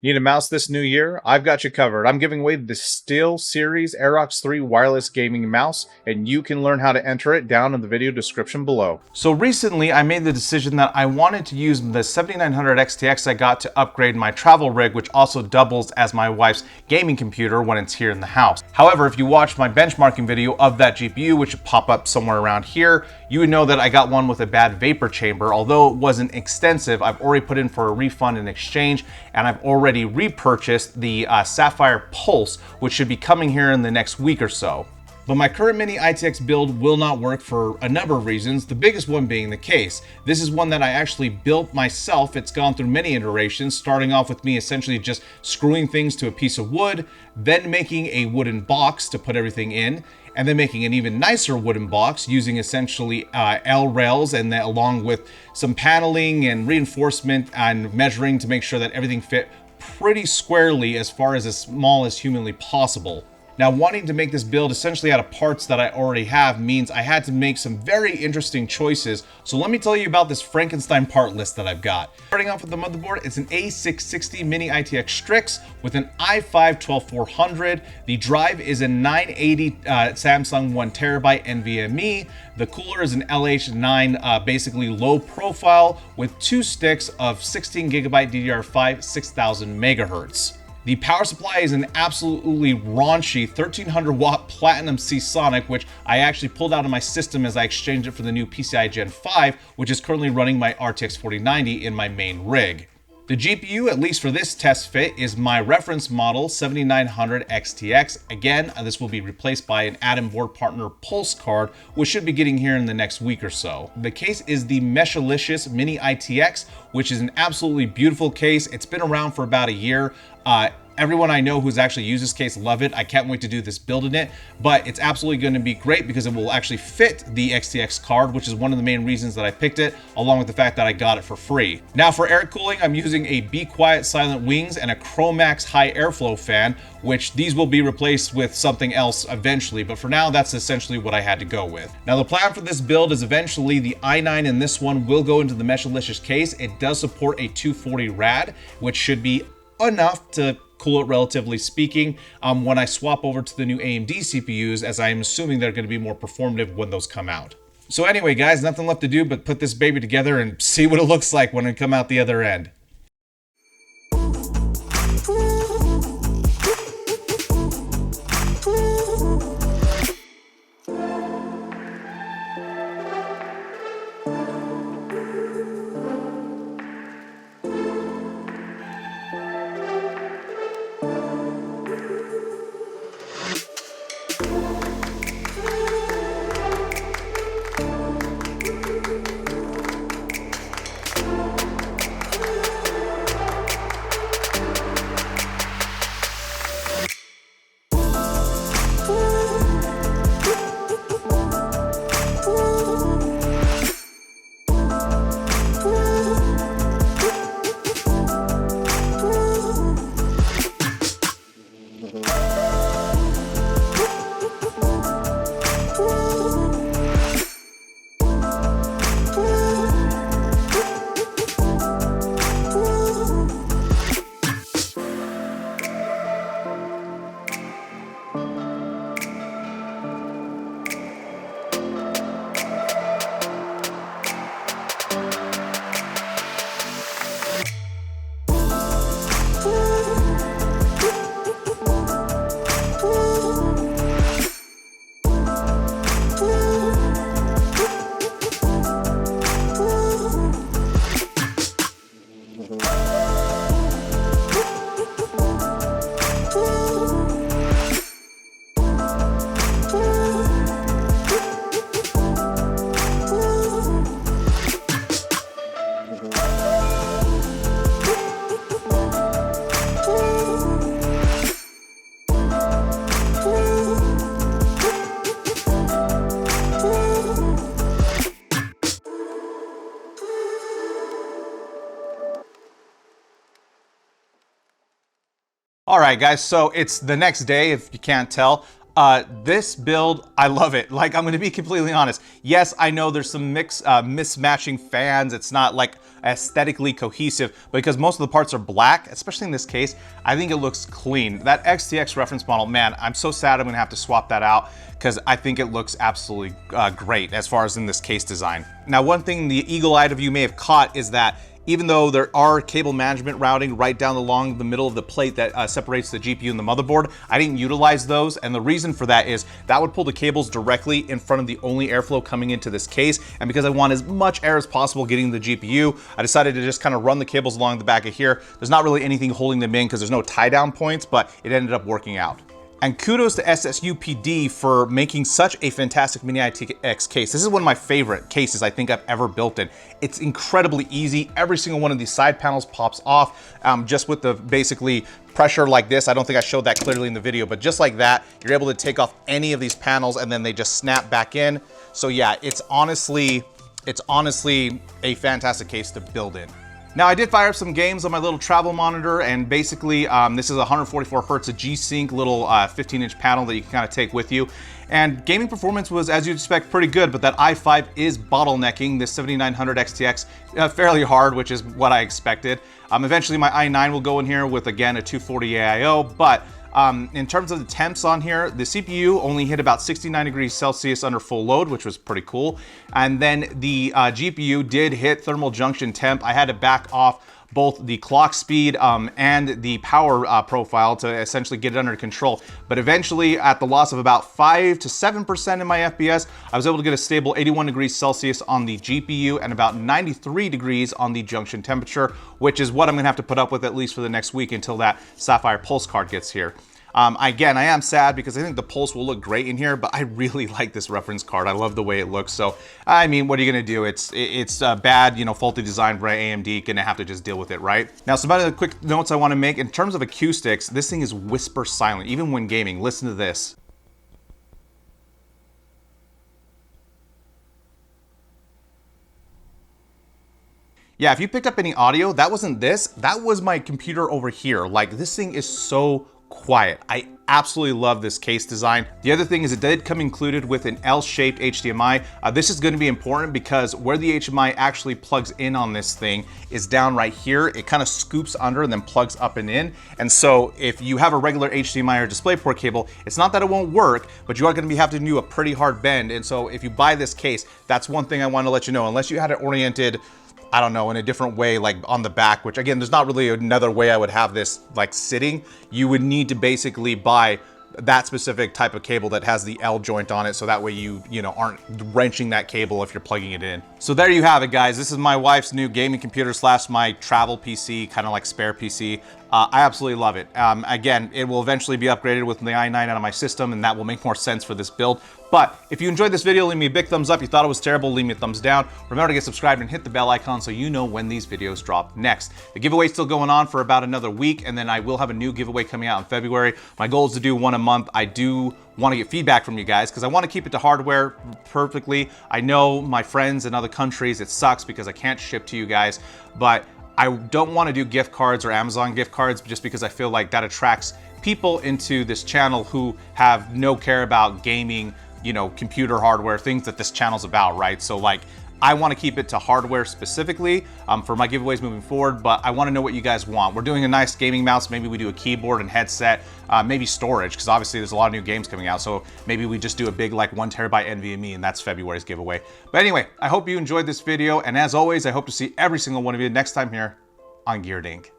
Need a mouse this new year? I've got you covered. I'm giving away the Steel Series Aerox 3 wireless gaming mouse, and you can learn how to enter it down in the video description below. So recently, I made the decision that I wanted to use the 7900 XTX I got to upgrade my travel rig, which also doubles as my wife's gaming computer when it's here in the house. However, if you watch my benchmarking video of that GPU, which should pop up somewhere around here, you would know that I got one with a bad vapor chamber. Although it wasn't extensive, I've already put in for a refund and exchange, and I've already repurchased the Sapphire Pulse, which should be coming here in the next week or so. But my current Mini ITX build will not work for a number of reasons, the biggest one being the case. This is one that I actually built myself. It's gone through many iterations, starting off with me essentially just screwing things to a piece of wood, then making a wooden box to put everything in, and then making an even nicer wooden box using essentially L rails, and then along with some paneling and reinforcement and measuring to make sure that everything fit pretty squarely as far as small as humanly possible. Now, wanting to make this build essentially out of parts that I already have means I had to make some very interesting choices. So let me tell you about this Frankenstein part list that I've got. Starting off with the motherboard, it's an A660 Mini ITX Strix with an i5-12400. The drive is a 980 Samsung 1TB NVMe. The cooler is an LH9, basically low profile with 2 sticks of 16GB DDR5, 6000 megahertz. The power supply is an absolutely raunchy 1300 watt Platinum Seasonic, which I actually pulled out of my system as I exchanged it for the new PCI Gen 5, which is currently running my RTX 4090 in my main rig. The GPU, at least for this test fit, is my reference model 7900 XTX. Again, this will be replaced by an add-in board partner Pulse card, which should be getting here in the next week or so. The case is the Meshlicious Mini ITX, which is an absolutely beautiful case. It's been around for about a year. Everyone I know who's actually used this case love it. I can't wait to do this build in it, but it's absolutely going to be great because it will actually fit the XTX card, which is one of the main reasons that I picked it, along with the fact that I got it for free. Now for air cooling, I'm using a Be Quiet Silent Wings and a Chromax high airflow fan, which these will be replaced with something else eventually, but for now, that's essentially what I had to go with. Now the plan for this build is eventually the i9 in this one will go into the Meshlicious case. It does support a 240 rad, which should be enough to cool it relatively speaking when I swap over to the new AMD CPUs, as I'm assuming they're going to be more performative when those come out. So anyway, guys, nothing left to do but put this baby together and see what it looks like when I come out the other end. All right, guys, so it's the next day, if you can't tell. This build, I love it. Like, I'm going to be completely honest. Yes, I know there's some mismatching fans. It's not like aesthetically cohesive because most of the parts are black, especially in this case. I think it looks clean. That XTX reference model, man, I'm so sad I'm going to have to swap that out because I think it looks absolutely great as far as in this case design. Now, one thing the eagle-eyed of you may have caught is that even though there are cable management routing right down along the middle of the plate that separates the GPU and the motherboard, I didn't utilize those. And the reason for that is that would pull the cables directly in front of the only airflow coming into this case. And because I want as much air as possible getting the GPU, I decided to just kind of run the cables along the back of here. There's not really anything holding them in because there's no tie down points, but it ended up working out. And kudos to SSUPD for making such a fantastic Mini ITX case. This is one of my favorite cases I think I've ever built in. It's incredibly easy. Every single one of these side panels pops off just with the basically pressure like this. I don't think I showed that clearly in the video, but just like that, you're able to take off any of these panels and then they just snap back in. So yeah, it's honestly a fantastic case to build in. Now, I did fire up some games on my little travel monitor, and basically this is a 144 Hertz, a G-Sync little 15-inch panel that you can kind of take with you. And gaming performance was, as you'd expect, pretty good, but that i5 is bottlenecking this 7900 XTX fairly hard, which is what I expected. Eventually, my i9 will go in here with, again, a 240 AIO, but in terms of the temps on here, the CPU only hit about 69 degrees Celsius under full load, which was pretty cool. And then the GPU did hit thermal junction temp. I had to back off both the clock speed and the power profile to essentially get it under control. But eventually, at the loss of about 5 to 7% in my FPS, I was able to get a stable 81 degrees Celsius on the GPU and about 93 degrees on the junction temperature, which is what I'm gonna have to put up with at least for the next week until that Sapphire Pulse card gets here. Again, I am sad because I think the Pulse will look great in here, but I really like this reference card. I love the way it looks. So, I mean, what are you gonna do? It's bad, you know, faulty design by AMD. Gonna have to just deal with it, right? Now, some other quick notes I want to make in terms of acoustics. This thing is whisper silent, even when gaming. Listen to this. Yeah, if you picked up any audio, that wasn't this. That was my computer over here. Like, this thing is so quiet. I absolutely love this case design. The other thing is it did come included with an L-shaped HDMI. This is going to be important because where the HDMI actually plugs in on this thing is down right here. It kind of scoops under and then plugs up and in. And so if you have a regular HDMI or DisplayPort cable, it's not that it won't work, but you are going to have to do a pretty hard bend. And so if you buy this case, that's one thing I want to let you know. Unless you had it oriented, I don't know, in a different way, like on the back, which again, there's not really another way I would have this like sitting. You would need to basically buy that specific type of cable that has the L joint on it, so that way you aren't wrenching that cable if you're plugging it in. So there you have it, guys. This is my wife's new gaming computer slash my travel PC, kind of like spare PC. I absolutely love it. Again, it will eventually be upgraded with the i9 out of my system, and that will make more sense for this build. But if you enjoyed this video, leave me a big thumbs up. If you thought it was terrible, leave me a thumbs down. Remember to get subscribed and hit the bell icon so you know when these videos drop next. The giveaway's still going on for about another week, and then I will have a new giveaway coming out in February. My goal is to do one a month. I do want to get feedback from you guys because I want to keep it to hardware perfectly. I know my friends in other countries, it sucks because I can't ship to you guys, but I don't want to do gift cards or Amazon gift cards just because I feel like that attracts people into this channel who have no care about gaming, computer hardware, things that this channel's about, right? So like, I want to keep it to hardware specifically for my giveaways moving forward, but I want to know what you guys want. We're doing a nice gaming mouse. Maybe we do a keyboard and headset, maybe storage, because obviously there's a lot of new games coming out. So maybe we just do a big like 1 terabyte NVMe, and that's February's giveaway. But anyway, I hope you enjoyed this video. And as always, I hope to see every single one of you next time here on Geared Inc.